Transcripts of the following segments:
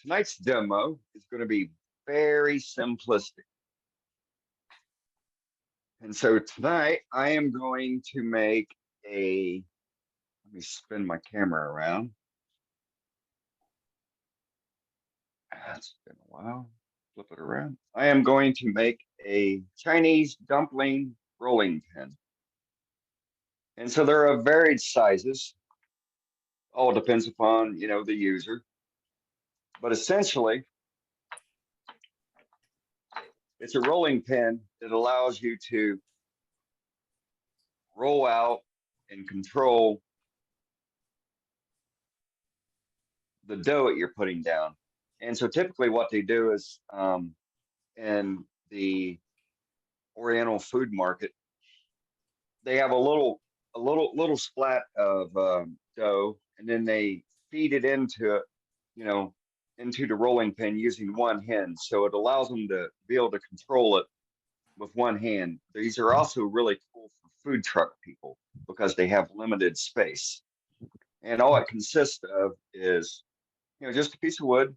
tonight's demo is going to be very simplistic. And so tonight I am going to make let me spin my camera around. It's been a while. Flip it around. I am going to make a Chinese dumpling rolling pin. And so there are varied sizes. All depends upon, the user. But essentially, it's a rolling pin that allows you to roll out and control the dough that you're putting down. And so typically what they do is in the Oriental food market, they have a little splat of dough, and then they feed it into it, into the rolling pin using one hand. So it allows them to be able to control it with one hand. These are also really cool for food truck people because they have limited space. And all it consists of is, just a piece of wood,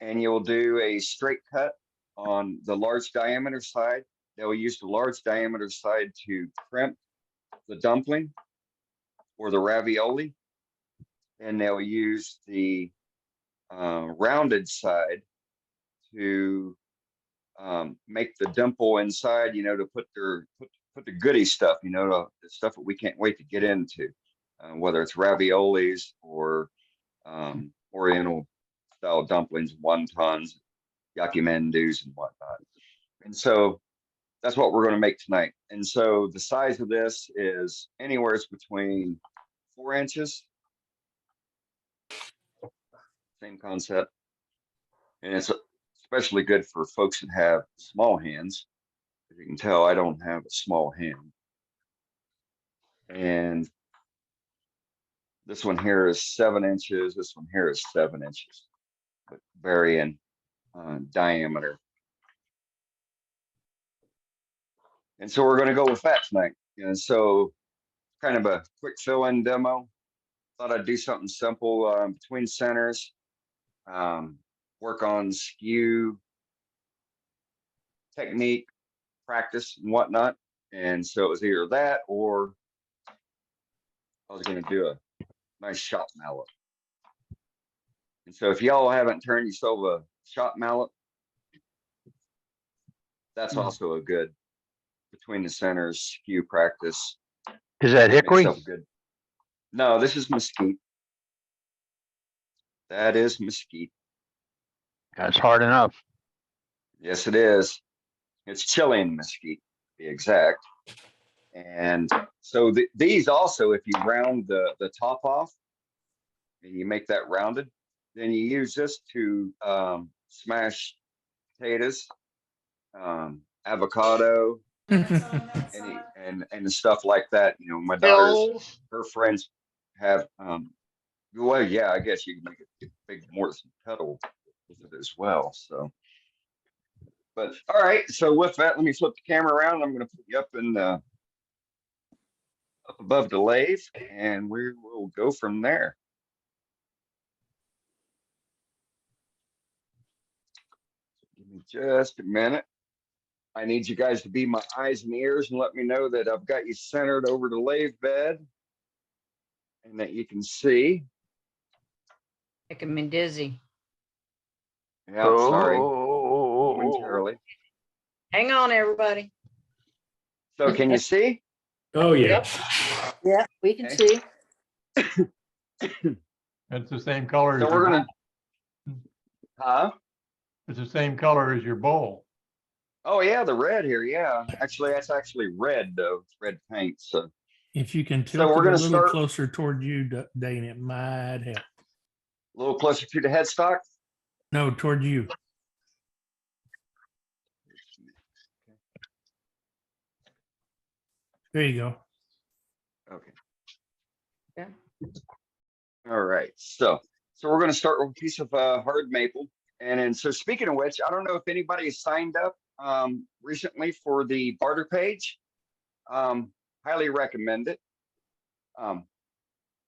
and you'll do a straight cut on the large diameter side. They'll use the large diameter side to crimp the dumpling or the ravioli, and they'll use the rounded side to make the dimple inside, to put the goodie stuff, the stuff that we can't wait to get into, whether it's raviolis or Oriental style dumplings, wontons, yakimandus, and whatnot. And so that's what we're going to make tonight. And so the size of this is anywhere between 4 inches. Same concept. And it's especially good for folks that have small hands. As you can tell, I don't have a small hand. And this one here is 7 inches. This one here is 7 inches, but varying diameter. And so we're going to go with that tonight. And so kind of a quick fill-in demo. Thought I'd do something simple between centers, work on skew technique, practice and whatnot. And so it was either that or I was going to do a nice shop mallet. And so if y'all haven't turned yourself a shop mallet, that's also a good between the centers skew practice. Is that hickory? Good. No, this is mesquite. That is mesquite. That's hard enough. Yes, it is. It's Chilean mesquite, to be exact. And so these also, if you round the top off and you make that rounded, then you use this to smash potatoes, avocado, and stuff like that. My daughter's, her friends have well, yeah, I guess you can make a big Mortison pedal with it as well. So, but all right. So with that, let me flip the camera around. I'm going to put you up in up above the lathe, and we will go from there. Give me just a minute. I need you guys to be my eyes and ears and let me know that I've got you centered over the lathe bed and that you can see. Making me dizzy. Yeah, sorry. Momentarily. Hang on, everybody. So can you see? Oh, yeah. Yeah, we can see. It's the same color. So we're gonna. It's the same color as your bowl. Oh yeah, the red here. Yeah, actually, that's actually red though. It's red paint. So If you can tilt we're it gonna a little start closer toward you, Dane, it might help. a little closer to the headstock. No, toward you. There you go. Okay. Yeah. All right. So we're going to start with a piece of hard maple. And so speaking of which, I don't know if anybody has signed up recently for the barter page. Highly recommend it.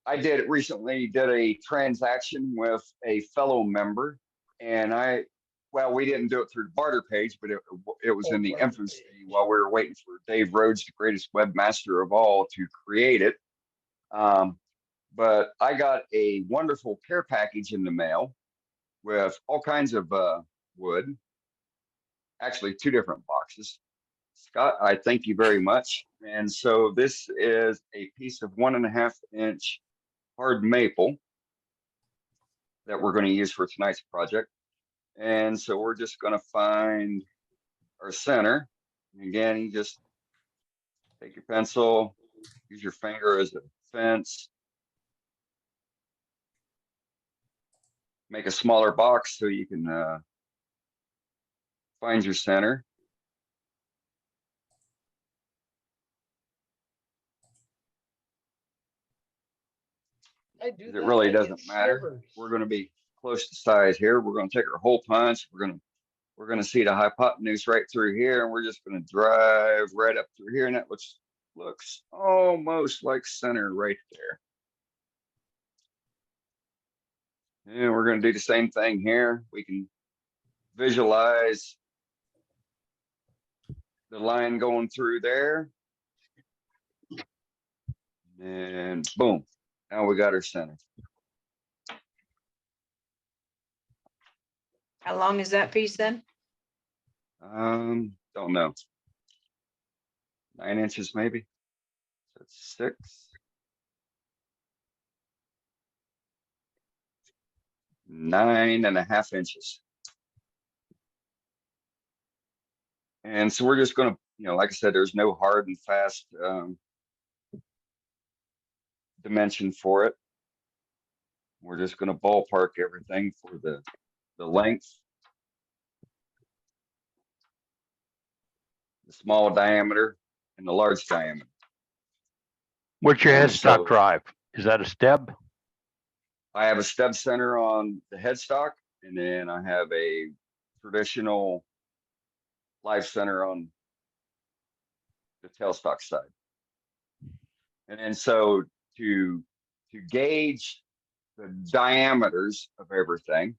I recently did a transaction with a fellow member, and we didn't do it through the barter page, but it was in the infancy while we were waiting for Dave Rhodes, the greatest webmaster of all, to create it. But I got a wonderful care package in the mail with all kinds of wood, actually 2 different boxes. Scott, I thank you very much. And so this is a piece of 1.5-inch hard maple that we're going to use for tonight's project. And so we're just going to find our center. And again, you just take your pencil, use your finger as a fence. Make a smaller box so you can find your center. It really doesn't matter. We're going to be close to size here. We're going to take our hole punch. We're going to see the hypotenuse right through here, and we're just going to drive right up through here, and that looks almost like center right there. And we're going to do the same thing here. We can visualize the line going through there. And boom, now we got our center. How long is that piece then? Don't know. 9 inches maybe. So it's 6. 9.5 inches. And so we're just going to, like I said, there's no hard and fast dimension for it. We're just going to ballpark everything for the length, the small diameter, and the large diameter. What's your And headstock so- drive? Is that a stub? I have a stub center on the headstock, and then I have a traditional live center on the tailstock side. And then so to gauge the diameters of everything,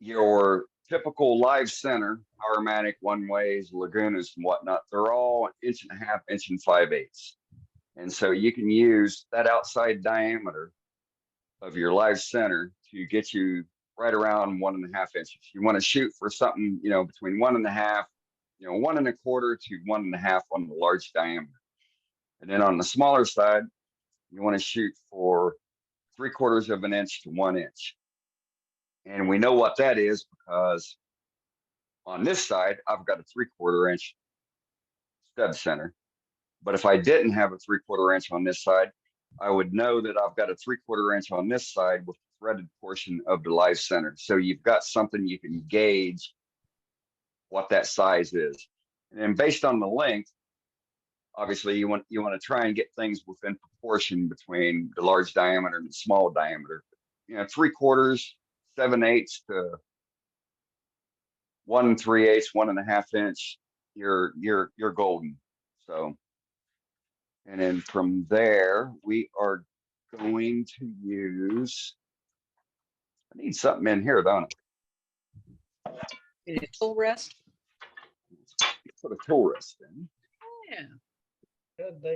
your typical live center, Powermatic, one-ways, Lagunas, and whatnot, they're all 1.5 inches, 1 5/8. And so you can use that outside diameter of your live center to get you right around 1.5 inches. You want to shoot for something, between 1.5, 1.25 to 1.5 on the large diameter. And then on the smaller side, you want to shoot for 3/4 of an inch to 1 inch. And we know what that is because on this side, I've got a 3/4 inch stub center. But if I didn't have a 3/4 inch on this side, I would know that I've got a 3/4 inch on this side with the threaded portion of the live center. So you've got something you can gauge what that size is. And then based on the length, obviously you want to try and get things within proportion between the large diameter and the small diameter. 3/4, 7/8 to 1 3/8, 1.5 inch, you're golden. So, and then from there, we are going to use, I need something in here, don't I? Is it tool rest? Put a tool rest in. Yeah.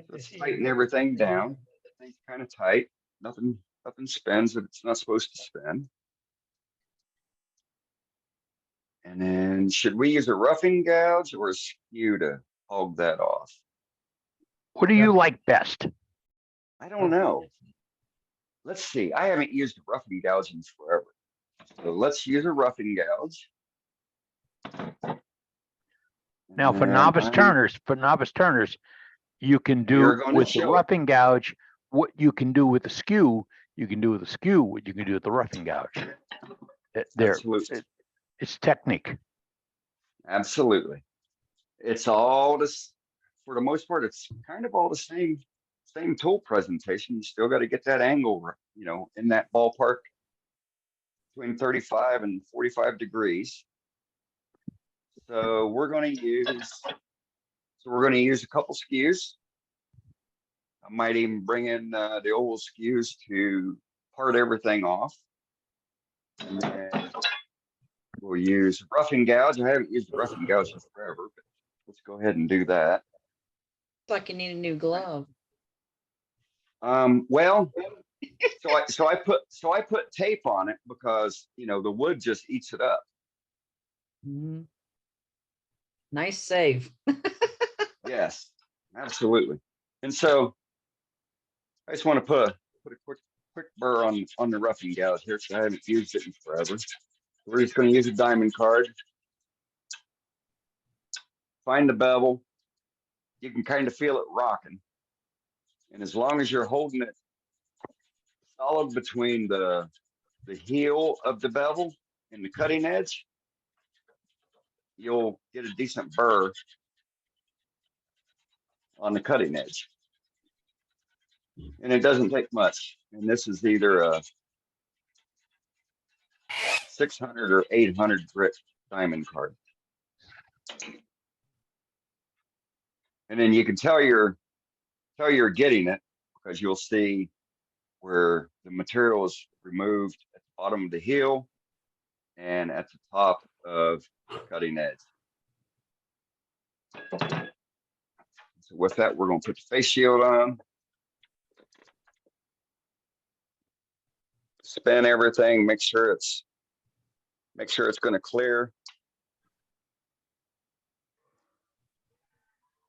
Let's tighten everything down. Everything's kind of tight. Nothing spins if it's not supposed to spin. And then should we use a roughing gouge or a skew to hog that off? What do you like best? I don't know. Let's see. I haven't used a roughing gouge in forever. So let's use a roughing gouge. Now, for And novice I'm- turners, you can You're do gonna with the show it. roughing gouge what you can do with the skew. You can do with the skew what you can do with the roughing gouge. Absolutely. It's technique. Absolutely. It's all this, for the most part, it's kind of all the same tool presentation. You still got to get that angle, in that ballpark between 35 and 45 degrees. So we're going to use a couple skews. I might even bring in the old skews to part everything off. And then we'll use roughing gouge. I haven't used roughing gouge in forever, but let's go ahead and do that. It's like you need a new glove. Well, so I put tape on it because the wood just eats it up. Mhm. Nice save. Yes, absolutely. And so I just want to put a quick burr on the roughing gouge here because I haven't used it in forever. We're just going to use a diamond card. Find the bevel. You can kind of feel it rocking. And as long as you're holding it solid between the heel of the bevel and the cutting edge, you'll get a decent burr on the cutting edge. And it doesn't take much. And this is either a 600 or 800 grit diamond card. And then you can tell you're getting it because you'll see where the material is removed at the bottom of the heel and at the top of the cutting edge. So with that, we're going to put the face shield on. Spin everything, make sure it's going to clear.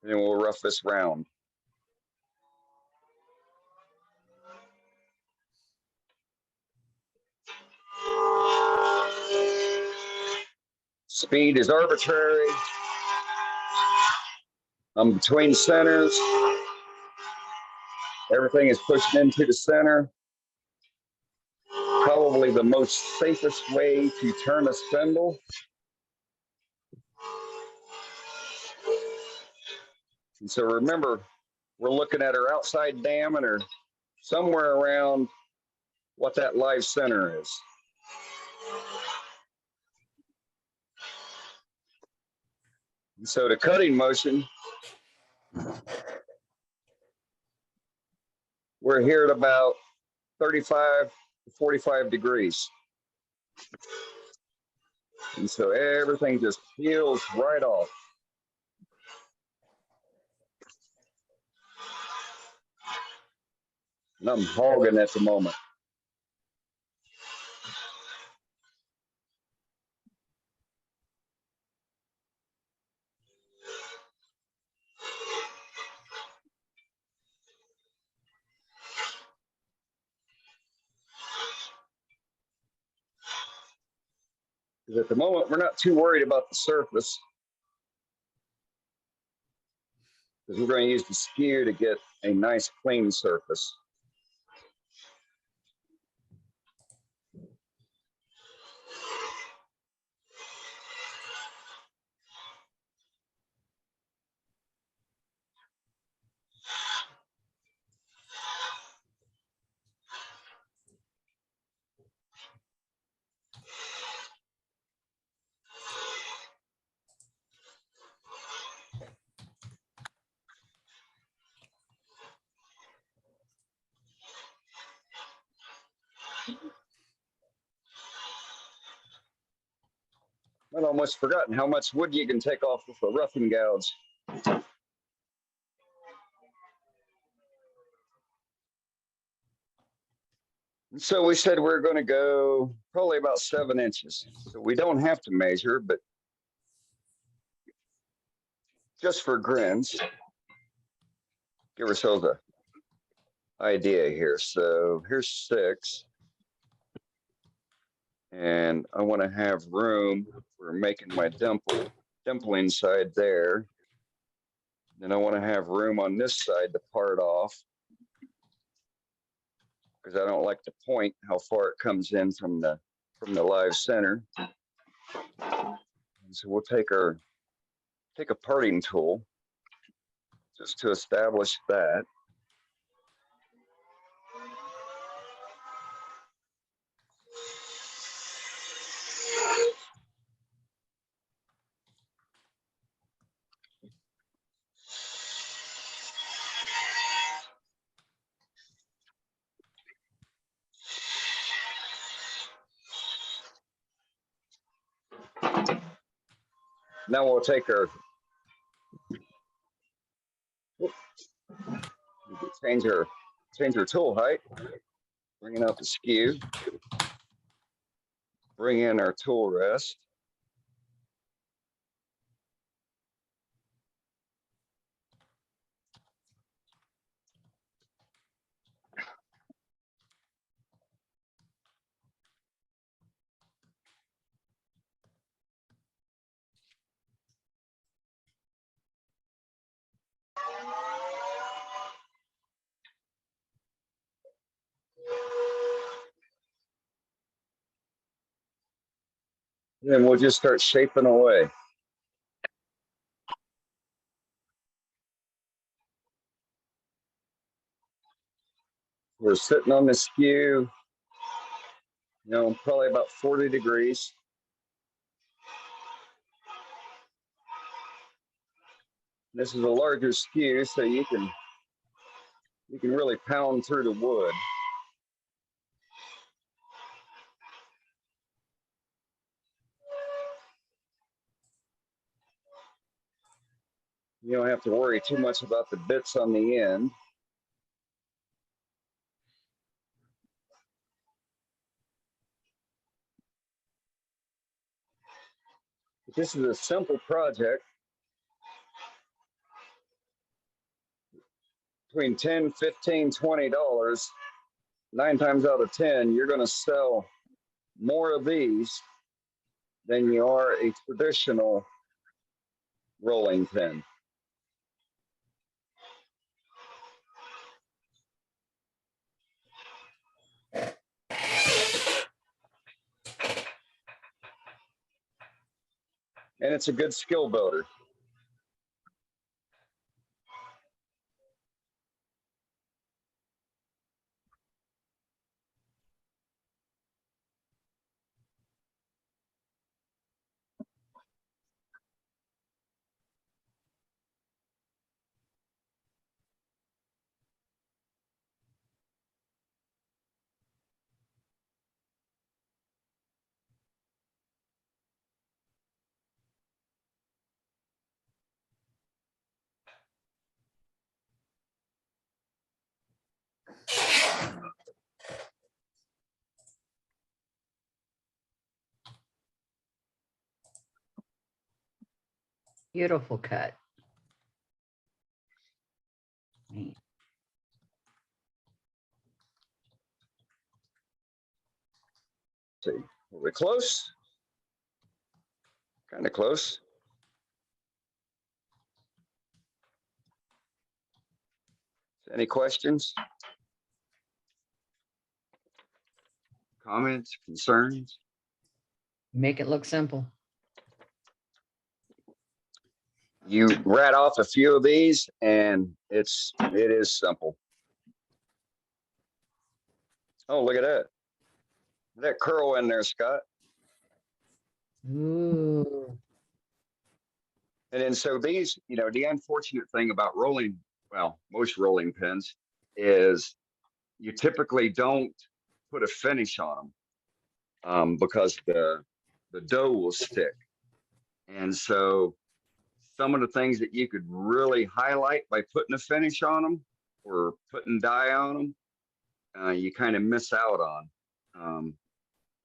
And then we'll rough this round. Speed is arbitrary. I'm between centers. Everything is pushed into the center. Probably the most safest way to turn a spindle. And so remember, we're looking at our outside diameter somewhere around what that live center is. And so the cutting motion, we're here at about 35 to 45 degrees. And so everything just peels right off. And I'm hogging at the moment. Because at the moment, we're not too worried about the surface. Because we're going to use the skew to get a nice clean surface. I'd almost forgotten how much wood you can take off with a roughing gouge. And so we said we're going to go probably about 7 inches. So we don't have to measure, but just for grins, give ourselves an idea here. So here's 6. And I want to have room for making my dimpling side there. Then I want to have room on this side to part off, because I don't like to point how far it comes in from the live center. And so we'll take a parting tool just to establish that. Now we'll take our, change our tool height, bringing up the skew, bring in our tool rest. Then we'll just start shaping away. We're sitting on the skew, probably about 40 degrees. This is a larger skew, so you can really pound through the wood. You don't have to worry too much about the bits on the end. But this is a simple project. Between $10, $15, $20, 9 times out of 10, you're going to sell more of these than you are a traditional rolling pin. And it's a good skill builder. Beautiful cut. Man. See, are we close? Kind of close. Any questions? Comments, concerns? Make it look simple. You rat off a few of these and it is simple. Oh, look at that. That curl in there, Scott. Ooh. And then so these, the unfortunate thing about rolling, well, most rolling pins is you typically don't put a finish on them because the dough will stick. And so some of the things that you could really highlight by putting a finish on them or putting dye on them, you kind of miss out on.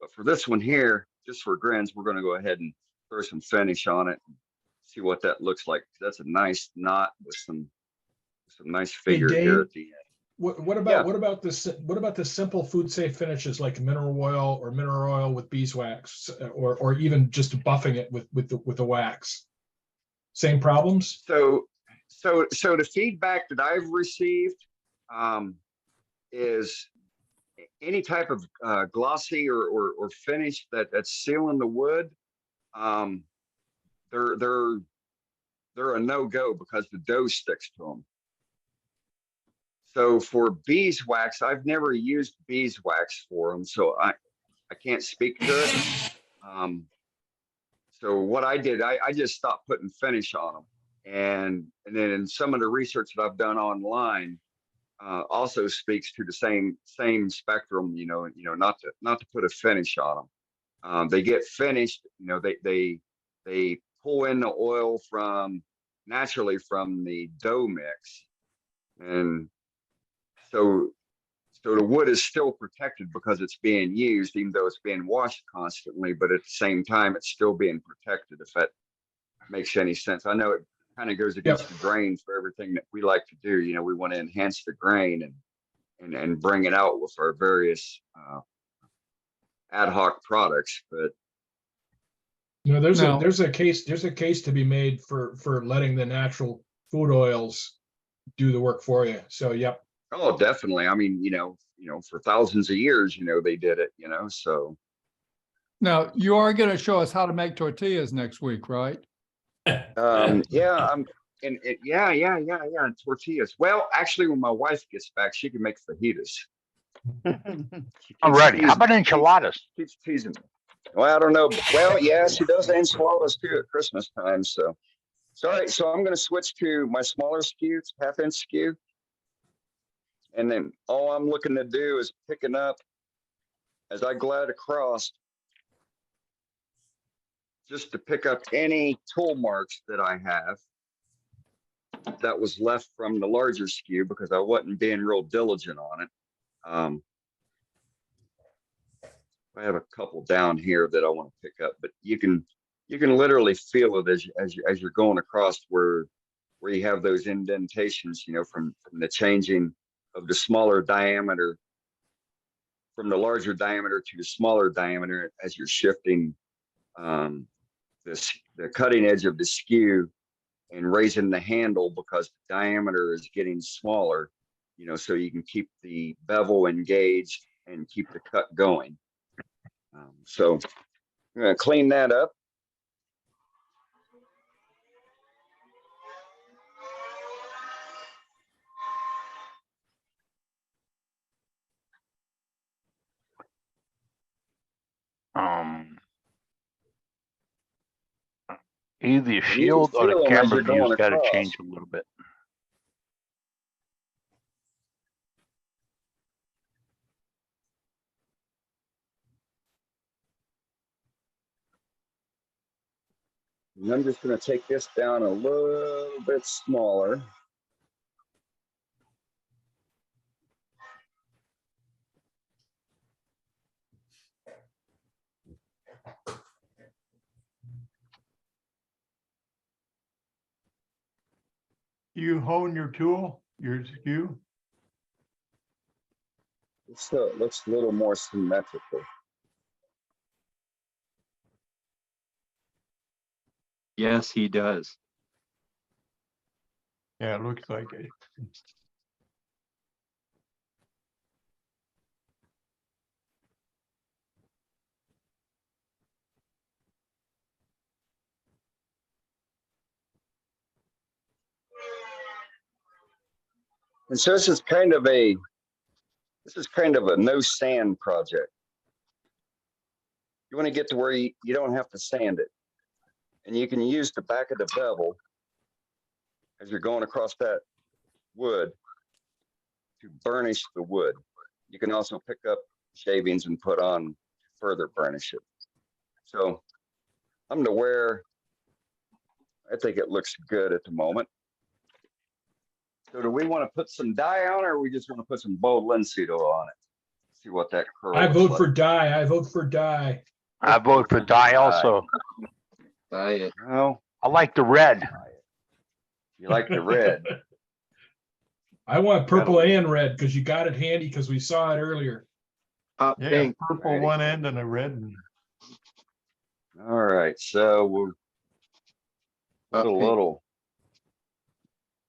But for this one here, just for grins, we're going to go ahead and throw some finish on it and see what that looks like. That's a nice knot with some nice figure here at the end. What about this simple food safe finishes like mineral oil with beeswax or even just buffing it with the wax? Same problems? So the feedback that I've received is any type of glossy or finish that's sealing the wood, they're a no-go because the dough sticks to them. So for beeswax, I've never used beeswax for them, so I can't speak to it. So what I did, I just stopped putting finish on them, and then in some of the research that I've done online, also speaks to the same spectrum. Not to put a finish on them. They get finished. They pull in the oil naturally from the dough mix. And so the wood is still protected because it's being used, even though it's being washed constantly, but at the same time, it's still being protected, if that makes any sense. I know it kind of goes against the grain for everything that we like to do. You know, we want to enhance the grain and bring it out with our various ad hoc products, but there's No. a case to be made for letting the natural food oils do the work for you. So, yep. oh, definitely. I mean, for thousands of years, they did it, so. Now, you are going to show us how to make tortillas next week, right? Yeah, tortillas. Well, actually, when my wife gets back, she can make fajitas. I'm ready. How about enchiladas? Keeps teasing me. Well, I don't know. Well, yeah, she does the enchiladas too at Christmas time. So, sorry. So I'm going to switch to my smaller skew, it's 1/2-inch skew. And then all I'm looking to do is picking up as I glide across, just to pick up any tool marks that I have that was left from the larger skew because I wasn't being real diligent on it. I have a couple down here that I want to pick up, but you can literally feel it as you're going across where you have those indentations, from the changing of the smaller diameter, from the larger diameter to the smaller diameter as you're shifting the cutting edge of the skew and raising the handle because the diameter is getting smaller, so you can keep the bevel engaged and keep the cut going. So I'm going to clean that up. Either the can shield or feel the 'em as camera you're going view's got to across. change a little bit. And I'm just going to take this down a little bit smaller. You hone your tool, your skew? So it looks a little more symmetrical. Yes, he does. Yeah, it looks like it. And so this is kind of a no sand project. You want to get to where you don't have to sand it. And you can use the back of the bevel as you're going across that wood to burnish the wood. You can also pick up shavings and put on to further burnish it. So I'm to where I think it looks good at the moment. So do we want to put some dye on, or we just want to put some bold linseed oil on it? See what that curl I looks vote like. for dye. I vote for dye. I vote for dye also. Buy it. Well, I like the red. you like the red. I want purple and red because you got it handy because we saw it earlier. Hot Yeah, pink. purple one end and a red one. All right, so we'll put Hot a pink. little.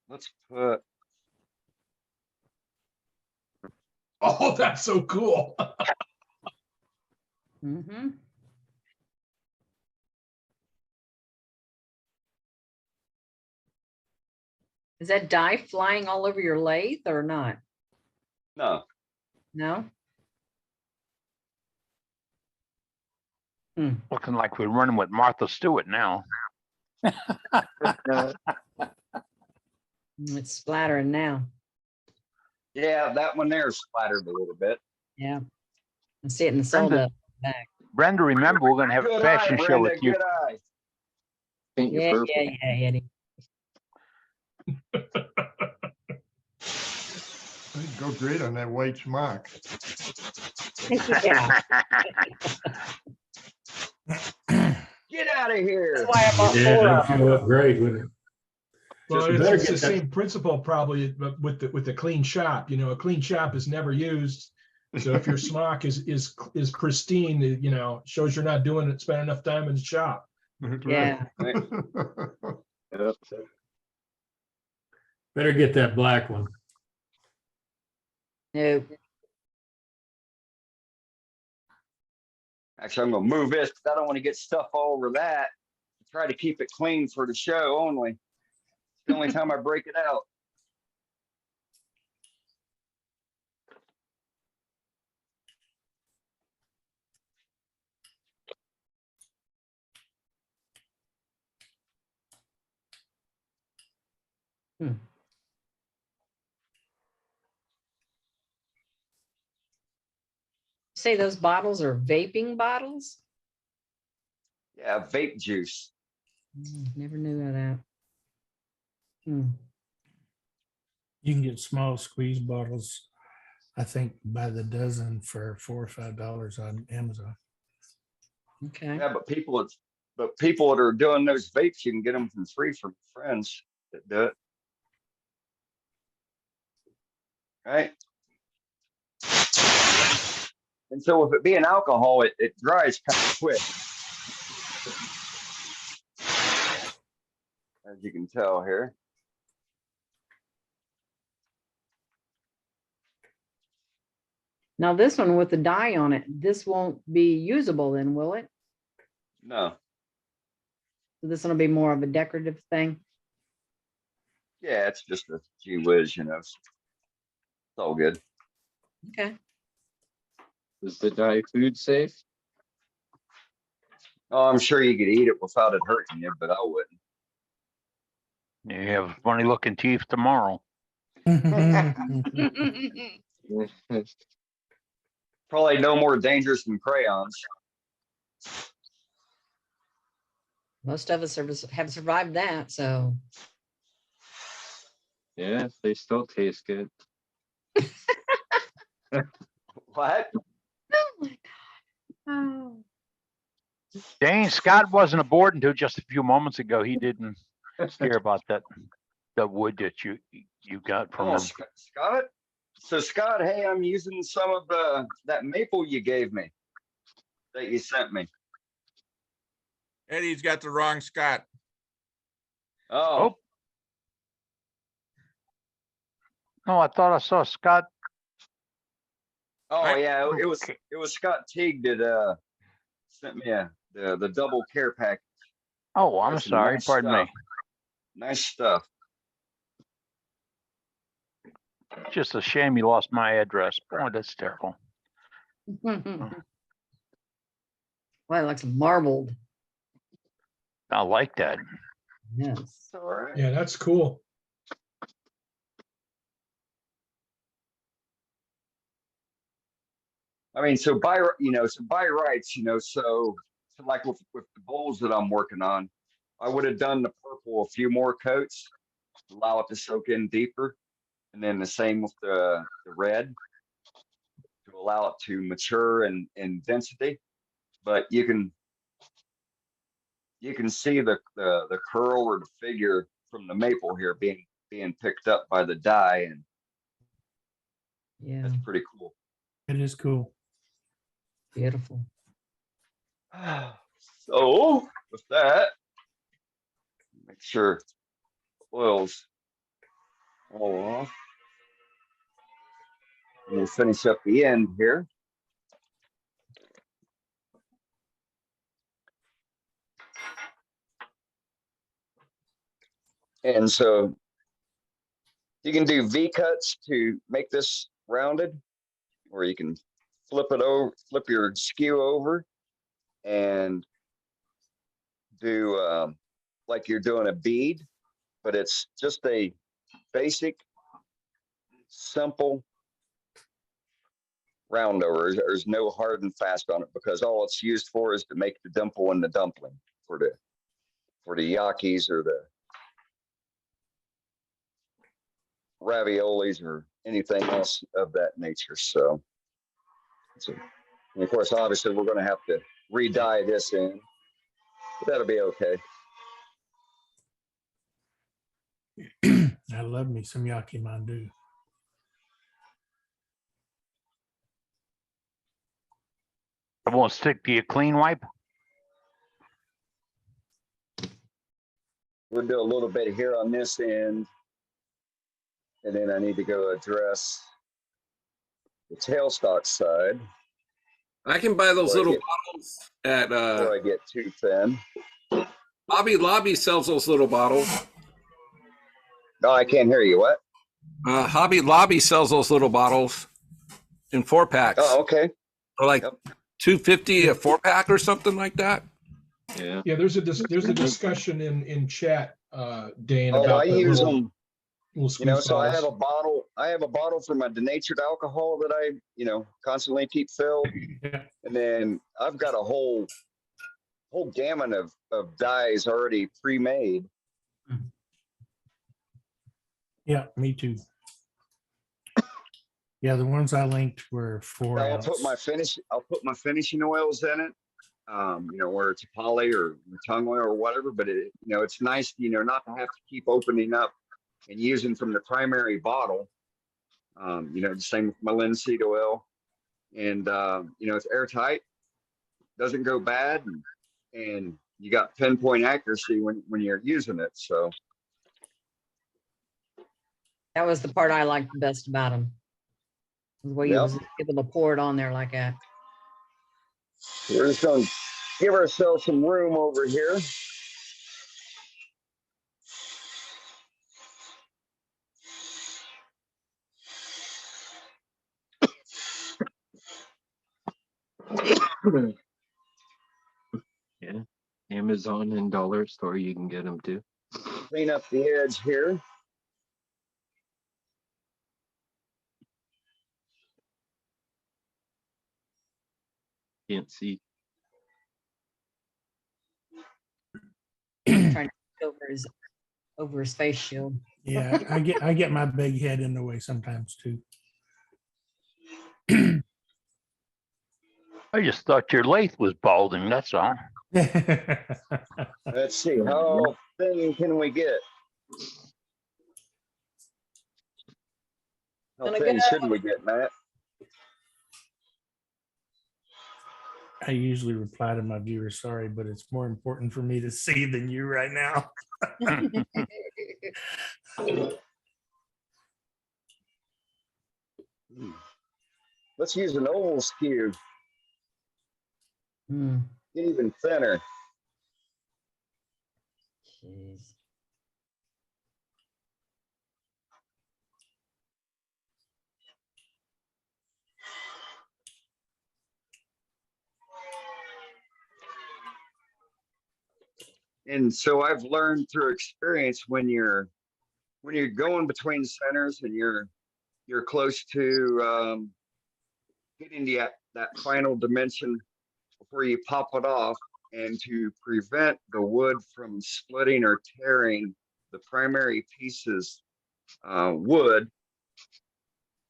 Let's put. Oh, that's so cool. Mm-hmm. Is that dye flying all over your lathe or not? No, No? Looking like we're running with Martha Stewart now. It's splattering now. yeah, that one there splattered a little bit. Yeah. I see it in the sold Brenda. up back. Brenda, remember, we're going to have a Good fashion eye, show Brenda, with you. good eye. Paint you Yeah, purple. yeah, Eddie. I'd go great on that white smock. Yeah, Get out of here. that's why I bought Yeah, 4 that'd of them. show up great, wouldn't it? Well, Just better it's the get that- same principle probably but with the clean shop. A clean shop is never used. So if your smock is pristine, shows you're not doing it, spend enough time in the shop. Yeah. Yep. Better get that black one. No, Actually, I'm gonna move this because I don't want to get stuff all over that. Try to keep it clean for the show only. It's the only time I break it out. say those bottles are vaping bottles? Yeah, vape juice. Never knew of that. Hmm. You can get small squeeze bottles, I think by the dozen for $4 or $5 on Amazon. Okay. Yeah, but people that are doing those vapes, you can get them from free from friends that do it. Right? And so with it being alcohol, it dries kind of quick. As you can tell here. Now this one with the dye on it, this won't be usable then, will it? No. So this one will be more of a decorative thing. Yeah, it's just a gee whiz, It's all good. Okay. Is the dye food safe? Oh, I'm sure you could eat it without it hurting you, but I wouldn't. You have funny looking teeth tomorrow. Probably no more dangerous than crayons. Most of us have survived that, so. Yeah, they still taste good. What? Oh my God. Oh. Dane, Scott wasn't aboard until just a few moments ago. He didn't hear about that, the wood that you got from Oh, him. Scott? So Scott, hey, I'm using some of that maple you gave me, that you sent me. Eddie's got the wrong Scott. Oh, No, I thought I saw Scott. yeah, it was Scott Teague that sent me the double care pack. Oh, I'm There's some sorry. nice Pardon me. stuff. Nice stuff. Just a shame you lost my address. Boy, that's terrible. Well, it looks marbled. I like that. Yes. All right. Yeah, that's cool. I mean, so by rights, so like with the bowls that I'm working on, I would have done the purple a few more coats, allow it to soak in deeper, and then the same with the red to allow it to mature in density. But you can see the curl or the figure from the maple here being picked up by the dye, and Yeah, that's pretty cool. It is cool. beautiful. So with that, make sure oils all off. And we'll finish up the end here. And so you can do V cuts to make this rounded, or you can flip your skew over and do like you're doing a bead, but it's just a basic, simple round over. There's no hard and fast on it because all it's used for is to make the dimple in the dumpling for for the yakis or the raviolis or anything else of that nature. So, and of course, obviously, we're going to have to re-dye this in, but that'll be okay. I love me some yaki mandu. I won't stick to your clean wipe. We'll do a little bit here on this end, and then I need to go address the tailstock side I can buy those Or I little get- bottles at before I get too thin. Hobby Lobby sells those little bottles. No, I can't hear you. What? Hobby Lobby sells those little bottles in 4-packs. Oh, okay. They're like Yep. $2.50 a 4-pack or something like that. Yeah. Yeah, there's a discussion in chat, Dane, Oh, I about the use little, them. little You know, squeeze so I have bottles. a bottle. I have a bottle for my denatured alcohol that I, constantly keep filled, Yeah. and then I've got a whole gamut of dyes already pre-made. Yeah, me too. Yeah, the ones I linked were 4 I'll ounce. put my finishing oils in it. Where it's poly or tongue oil or whatever, but it's nice, not to have to keep opening up and using from the primary bottle. The same with my linseed oil, and it's airtight, doesn't go bad, and you got pinpoint accuracy when you're using it. So That was the part I liked the best about them. The way you Yep. was able to pour it on there like that. we're just going to give ourselves some room over here. Yeah. Amazon and dollar store, you can get them too. Clean up the edge here. Can't see. Trying to get over his face shield. Yeah, I get my big head in the way sometimes too. I just thought your lathe was balding, that's all. Let's see, how thin can we get? How Gonna thin get should we get, Matt? I usually reply to my viewers, sorry, but it's more important for me to see than you right now. Let's use an oval skew. Hmm, Get even thinner. jeez. And so I've learned through experience when you're going between centers and you're close to getting that final dimension before you pop it off, and to prevent the wood from splitting or tearing the primary pieces wood,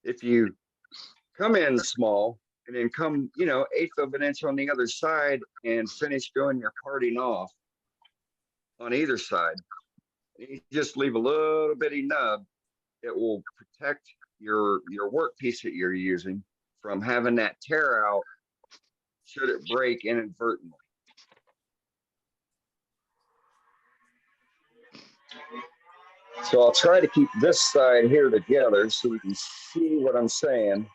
if you come in small and then come 1/8 of an inch on the other side and finish doing your parting off on either side, you just leave a little bitty nub. It will protect your work piece that you're using from having that tear out should it break inadvertently. So I'll try to keep this side here together so you can see what I'm saying.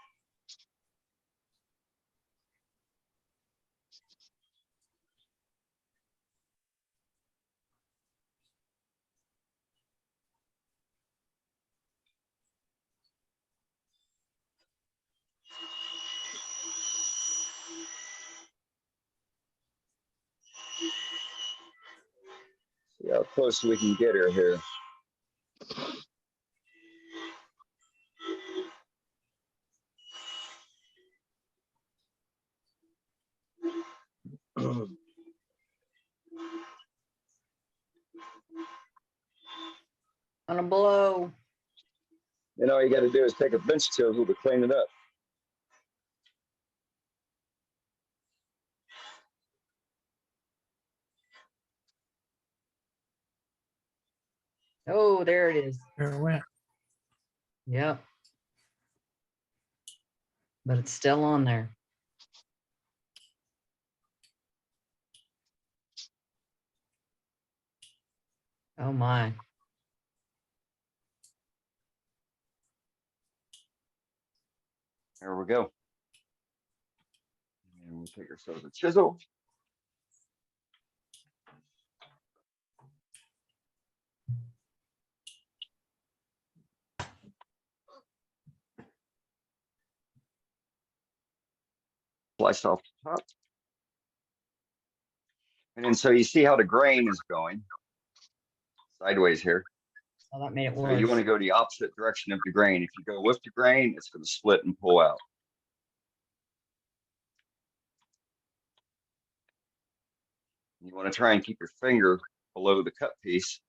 See how close we can get her here. And all you got to do is take a bench chisel to clean it up. Oh, there it is. There it went. Yep. But it's still on there. Oh my. There we go. And we'll take ourselves a chisel. Slice off the top. And then so you see how the grain is going sideways here. Oh, that made it So you want worse. to go the opposite direction of the grain. If you go with the grain, it's going to split and pull out. You want to try and keep your finger below the cut piece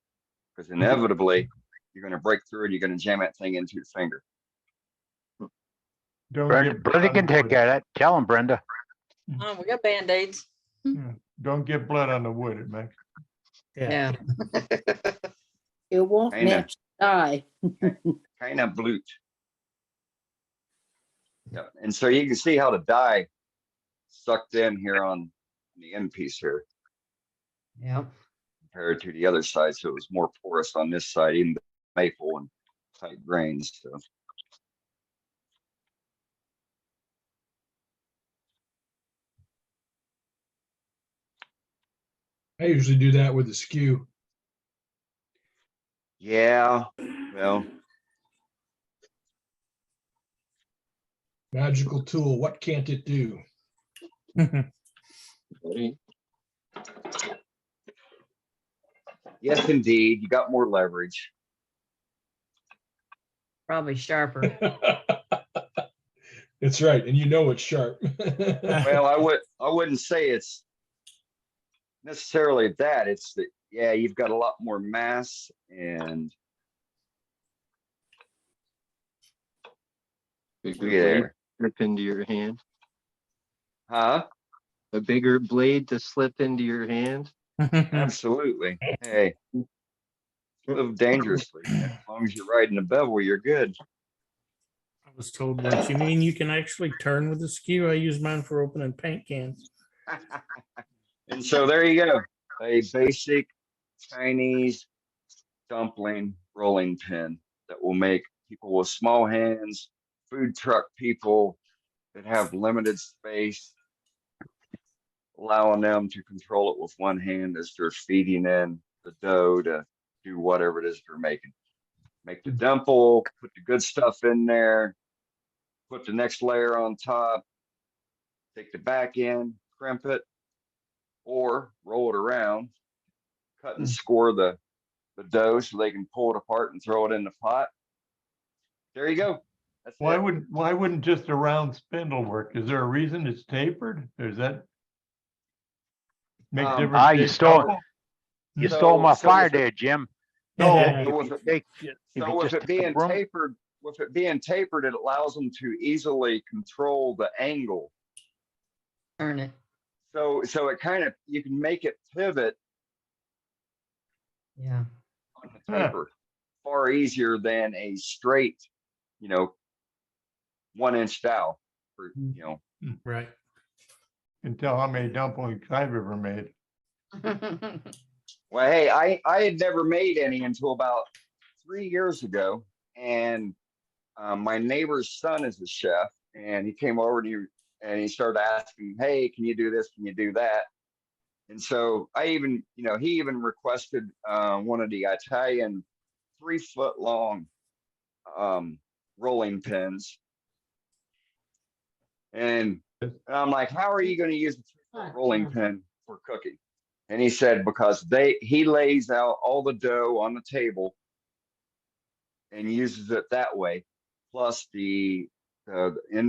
because inevitably you're going to break through and you're going to jam that thing into your finger. Don't Brenda, get Brenda blood can on the take wood. care of that. Tell him, Brenda. Oh, we got Band-Aids. Don't get blood on the wood, it makes. Yeah. It won't Kinda. match the dye. Kind of blute. Yep. And so you can see how the dye sucked in here on the end piece here Yep. compared to the other side. So it was more porous on this side, even the maple and tight grains. So I usually do that with the skew. yeah, well, Magical tool. What can't it do? Right? yes, indeed, you got more leverage. Probably sharper. That's right, and you know it's sharp. Well, I wouldn't say it's necessarily that. It's that, yeah, you've got a lot more mass and Bigger look blade there. slip into your hand. Huh? A bigger blade to slip into your hand. Absolutely. Hey, live dangerously. As long as you're riding the bevel, you're good. I was told once, you mean you can actually turn with the skew? I use mine for opening paint cans. And so there you go. A basic Chinese dumpling rolling pin that will make people with small hands, food truck people that have limited space, allowing them to control it with one hand as they're feeding in the dough to do whatever it is they're making. Make the dumple, put the good stuff in there, put the next layer on top, take the back end, crimp it, or roll it around, cut and score the dough so they can pull it apart and throw it in the pot. There you go. That's Why it. wouldn't just a round spindle work? Is there a reason it's tapered? Or is that make Um, difference? you in stole- double? You So- stole my so fire with the- there, Jim. No, Yeah. so with If it- you take- if So you with just it take being the broom- tapered, it allows them to easily control the angle. Turn it. So it kind of, you can make it pivot Yeah. on the taper far easier than a straight, 1-inch dowel. For, Right. Can tell how many dumplings I've ever made. Well, hey, I had never made any until about 3 years ago, and my neighbor's son is a chef, and he came over and he started asking, "Hey, can you do this? Can you do that?" And so I even, he even requested one of the Italian 3-foot long rolling pins, and I'm like, "How are you going to use a 3-foot rolling pin for cooking?" And he said, because he lays out all the dough on the table and uses it that way. Plus and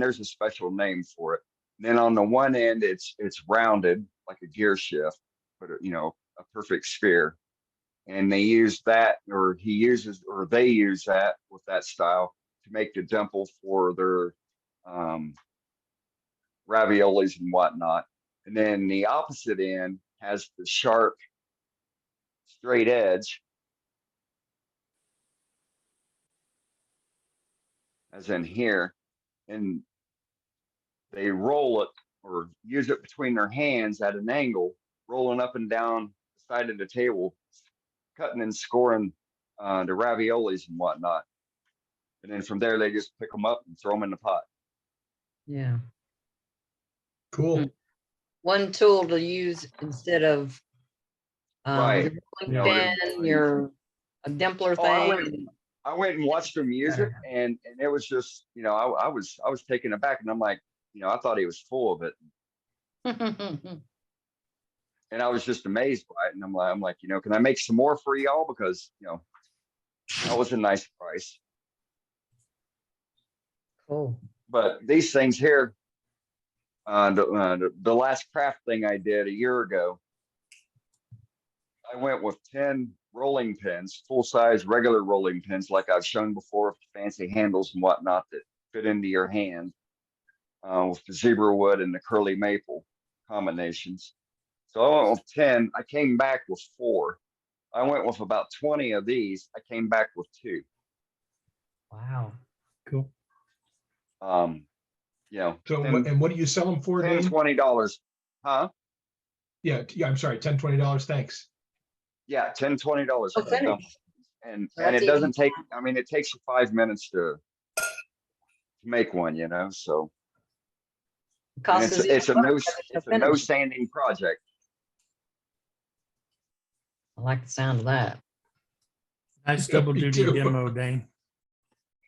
there's a special name for it. And then on the one end, it's rounded like a gear shift, but a perfect sphere. And they use that, or they use that with that style to make the dimple for their raviolis and whatnot. And then the opposite end has the sharp, straight edge, as in here, and they roll it or use it between their hands at an angle, rolling up and down the side of the table, cutting and scoring the raviolis and whatnot. And then from there, they just pick them up and throw them in the pot. Yeah. Cool. One tool to use instead of Right. your You know, rolling pin, your a dimpler thing. I went and watched them use it, and it was just, you know, I was taken aback, and I'm like, you know, I thought he was full of it, and I was just amazed by it. And I'm like, you know, can I make some more for y'all, because you know that was a nice price. Cool. But these things here, the last craft thing I did a year ago, I went with 10 rolling pins, full size regular rolling pins, like I've shown before, with fancy handles and whatnot that fit into your hand, with the zebra wood and the curly maple combinations. So I went with 10. I came back with 4. I went with about 20 of these. I came back with 2. Wow. Cool. You know, So, 10, and what do you sell them for, $10, Dane? $20, huh? Yeah, I'm sorry, $10, $20. Thanks. Yeah, $10, $20. Okay. And That's it doesn't even- take, I mean, it takes you 5 minutes to make one, you know, so. And Cost us it's a even no, more because it's it's a no finished. sanding project. I like the sound of that. Nice Yeah, double me duty too. demo, Dane.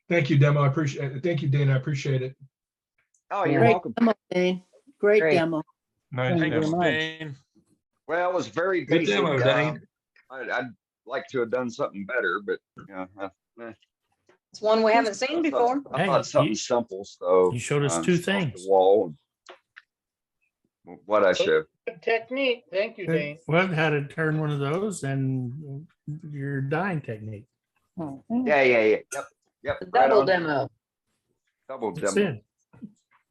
Thank you, Demo. I appreciate it. Thank you, Dane. I appreciate it. Oh, Yeah. you're Great welcome. demo, Dane. Great Great. demo. Nice Thank you demo. very much. Well, it was very Good basic. demo, Dane. I'd like to have done something better, but you know, It's one we haven't seen before. I Hey, thought something you- simple. So you showed us 2 just off the things. wall. What I showed. Good technique. Thank you, Dane. Well, how to turn one of those and your dyeing technique. Oh, Yeah. Yep. The Right double on. demo. Double That's demo. it.